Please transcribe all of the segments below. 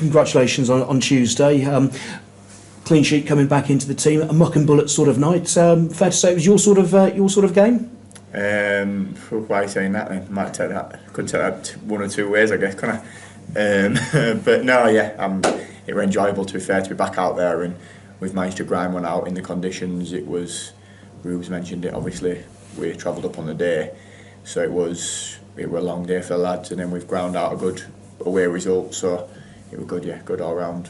congratulations on Tuesday. Clean sheet coming back into the team, a muck and bullet sort of night. Fair to say it was your sort of game. Why are you saying that then? Might take that. Could take that one or two ways, I guess, can't I? But no, yeah, it was enjoyable, to be fair, to be back out there, and we've managed to grind one out in the conditions. It was, Rubes mentioned it, obviously we travelled up on the day, so it was a long day for the lads, and then we've ground out a good away result, so it was good, yeah, good all round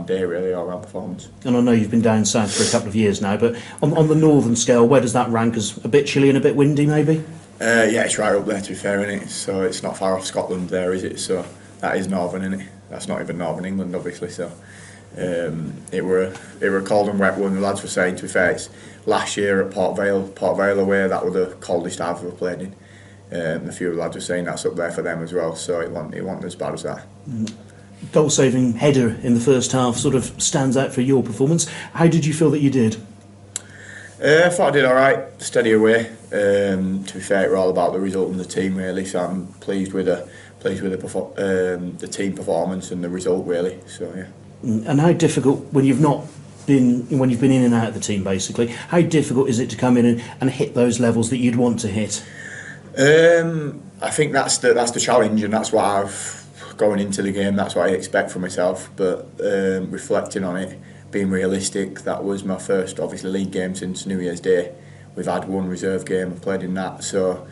day, really, all round performance. And I know you've been down south for a couple of years now, but on the northern scale, where does that rank? As a bit chilly and a bit windy, maybe? Yeah, it's right up there, to be fair, isn't it? So it's not far off Scotland there, is it? So that is northern, isn't it? That's not even northern England, obviously. So it were a cold and wet one. The lads were saying, to be fair, it's last year at Port Vale away, that was the coldest I've ever played in. A few of the lads were saying that's up there for them as well, so it wasn't as bad as that. Goal-saving header in the first half sort of stands out for your performance. How did you feel that you did? I thought I did all right, steady away. To be fair, it was all about the result and the team, really. So I'm pleased with the team performance and the result, really. So yeah. And how difficult, when you've been in and out of the team, basically, how difficult is it to come in and hit those levels that you'd want to hit? I think that's the challenge, and that's what I've going into the game. That's what I expect from myself. But reflecting on it, being realistic, that was my first, obviously, league game since New Year's Day. We've had one reserve game and played in that, so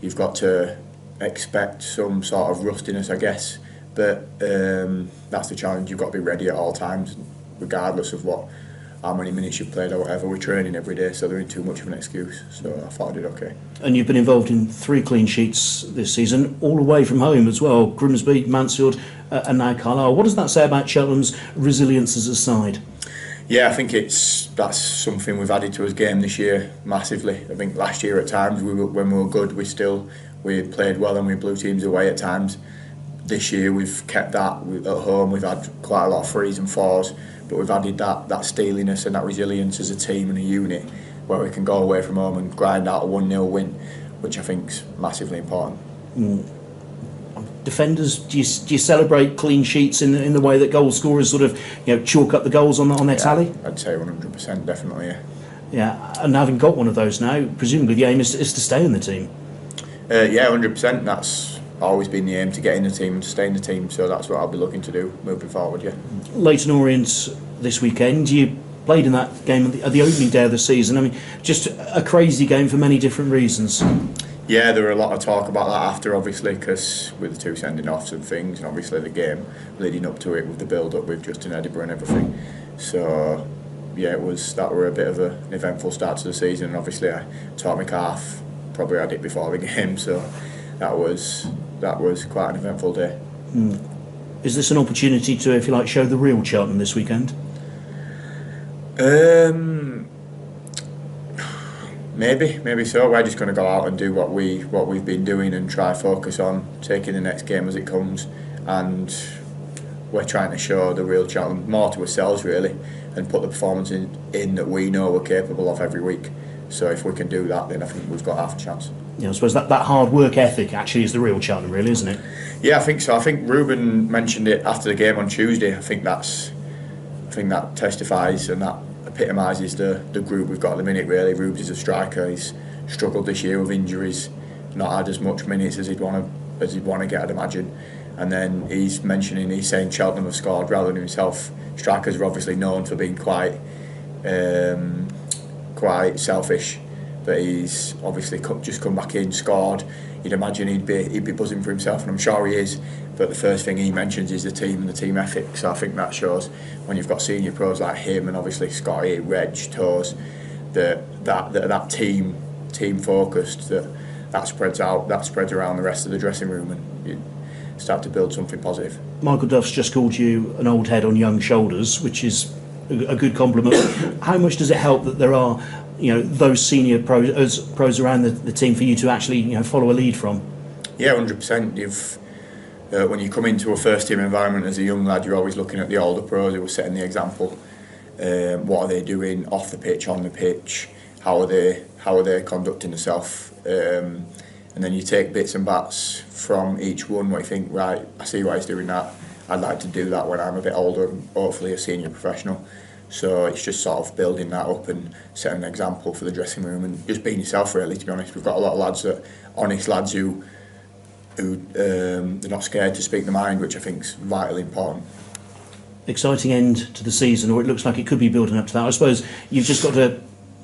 you've got to expect some sort of rustiness, I guess. But that's the challenge. You've got to be ready at all times, regardless of how many minutes you've played or whatever. We're training every day, so there ain't too much of an excuse. So I thought I did okay. And you've been involved in 3 clean sheets this season, all away from home as well. Grimsby, Mansfield, and now Carlisle. What does that say about Cheltenham's resilience as a side? Yeah, I think that's something we've added to his game this year massively. I think last year at times when we were good, we played well and we blew teams away at times. This year we've kept that at home. We've had quite a lot of 3s and 4s, but we've added that steeliness and that resilience as a team and a unit, where we can go away from home and grind out a 1-0 win, which I think is massively important. Defenders, do you celebrate clean sheets in the way that goal scorers sort of chalk up the goals on their tally? I'd say 100%, definitely. Yeah, and having got one of those now, presumably the aim is to stay in the team. Yeah, 100%. That's always been the aim, to get in the team and to stay in the team. So that's what I'll be looking to do moving forward. Yeah. Leyton Orient this weekend. You played in that game at the opening day of the season. I mean, just a crazy game for many different reasons. Yeah, there were a lot of talk about that after, obviously, because with the 2 sending offs and things, and obviously the game leading up to it with the build-up with Justin Edinburgh and everything. So yeah, that were a bit of an eventful start to the season, and obviously I tore my calf, probably had it before the game, so that was quite an eventful day. Is this an opportunity to, if you like, show the real Cheltenham this weekend? Maybe so. We're just going to go out and do what we've been doing and try focus on taking the next game as it comes, and we're trying to show the real Cheltenham more to ourselves, really, and put the performance in that we know we're capable of every week. So if we can do that, then I think we've got half a chance. Yeah, I suppose that hard work ethic actually is the real Cheltenham, really, isn't it? Yeah, I think so. I think Ruben mentioned it after the game on Tuesday. I think that testifies and that epitomises the group we've got at the minute, really. Rubes is a striker. He's struggled this year with injuries, not had as much minutes as he'd want to get, I'd imagine. And then he's saying Cheltenham have scored rather than himself. Strikers are obviously known for being quite selfish, but he's obviously just come back in, scored. You'd imagine he'd be buzzing for himself, and I'm sure he is. But the first thing he mentions is the team and the team ethic. So I think that shows when you've got senior pros like him, and obviously Scotty, Reg, Toes, that team focused, that spreads around the rest of the dressing room, and you start to build something positive. Michael Duff's just called you an old head on young shoulders, which is a good compliment. How much does it help that there are those senior pros around the team for you to actually follow a lead from? Yeah, 100%. When you come into a first team environment as a young lad, you're always looking at the older pros who are setting the example. What are they doing off the pitch, on the pitch? How are they conducting themselves? And then you take bits and bats from each one where you think, right, I see why he's doing that. I'd like to do that when I'm a bit older and hopefully a senior professional. So it's just sort of building that up and setting an example for the dressing room and just being yourself, really, to be honest. We've got a lot of lads honest lads who they're not scared to speak their mind, which I think is vitally important. Exciting end to the season, or it looks like it could be building up to that. I suppose you've just got to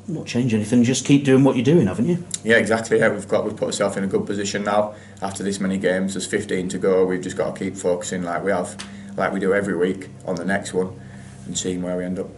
not change anything, just keep doing what you're doing, haven't you? Yeah, exactly. Yeah, we've put ourselves in a good position now. After this many games, there's 15 to go. We've just got to keep focusing like we do every week on the next one and seeing where we end up.